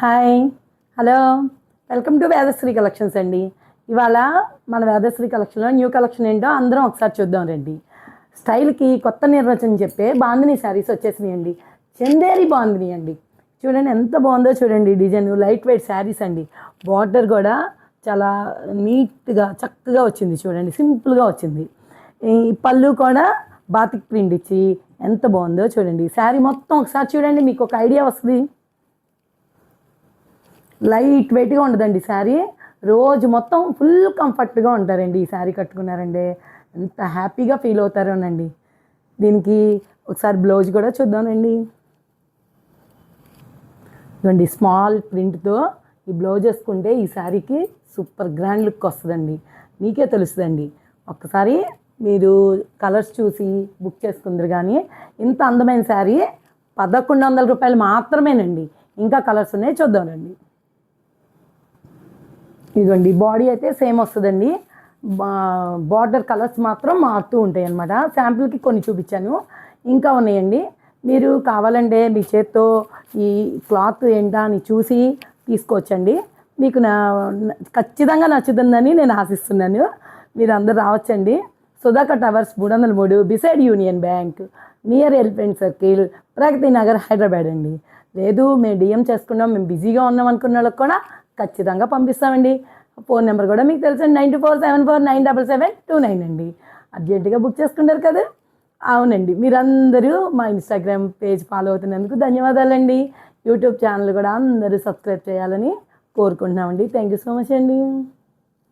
Hi hello welcome to Vedasri collections అండి. ఇవాళ మన వేదశ్రీ కలెక్షన్లో న్యూ కలెక్షన్ ఏంటో అందరం ఒకసారి చూద్దాం రండి. స్టైల్కి కొత్త నిర్వచనం చెప్పే బాందిని శారీస్ వచ్చేసినాయండి. చందేరి బాందిని అండి. చూడండి ఎంత బాగుందో చూడండి. డిజైన్ లైట్ వెయిట్ శారీస్ అండి. బార్డర్ కూడా చాలా నీట్గా చక్కగా వచ్చింది. చూడండి సింపుల్గా వచ్చింది. ఈ పళ్ళు కూడా బాతిక్ ప్రింట్ ఇచ్చి ఎంత బాగుందో చూడండి. శారీ మొత్తం ఒకసారి చూడండి, మీకు ఒక ఐడియా వస్తుంది. లైట్ వెయిట్గా ఉండదండి శారీ. రోజు మొత్తం ఫుల్ కంఫర్ట్గా ఉంటారండి. ఈ శారీ కట్టుకున్నారండి ఎంత హ్యాపీగా ఫీల్ అవుతారోనండి. దీనికి ఒకసారి బ్లౌజ్ కూడా చూద్దామండి. ఇదండి స్మాల్ ప్రింట్తో ఈ బ్లౌజ్ వేసుకుంటే ఈ శారీకి సూపర్ గ్రాండ్ లుక్ వస్తుందండి. మీకే తెలుస్తుందండి. ఒక్కసారి మీరు కలర్స్ చూసి బుక్ చేసుకుందరు. కానీ ఇంత అందమైన శారీ 1100 రూపాయలు మాత్రమేనండి. ఇంకా కలర్స్ ఉన్నాయి, చూద్దామండి. ఇదిగోండి బాడీ అయితే సేమ్ వస్తుందండి. బార్డర్ కలర్స్ మాత్రం మారుతూ ఉంటాయి అన్నమాట. శాంపుల్కి కొన్ని చూపించాను, ఇంకా ఉన్నాయండి. మీరు కావాలంటే మీ చేత్తో ఈ క్లాత్ ఏంటా అని చూసి తీసుకోవచ్చండి. మీకు ఖచ్చితంగా నచ్చుతుందని నేను ఆశిస్తున్నాను. మీరు అందరు రావచ్చండి. Sudhakar towers 303 beside union bank, near elephant circle, Pragati Nagar, Hyderabad అండి. లేదు మేము డిఎం చేసుకున్నాం, మేము బిజీగా ఉన్నాం అనుకున్న వాళ్ళకి కూడా ఖచ్చితంగా పంపిస్తామండి. ఫోన్ నెంబర్ కూడా మీకు తెలుసండి, 9474977229 అండి. అర్జెంటుగా బుక్ చేసుకుంటారు కదా. అవునండి, మీరందరూ మా ఇన్స్టాగ్రామ్ పేజ్ ఫాలో అవుతున్నందుకు ధన్యవాదాలండి. యూట్యూబ్ ఛానల్ కూడా అందరూ సబ్స్క్రైబ్ చేయాలని కోరుకుంటున్నామండి. థ్యాంక్ యూ సో మచ్ అండి.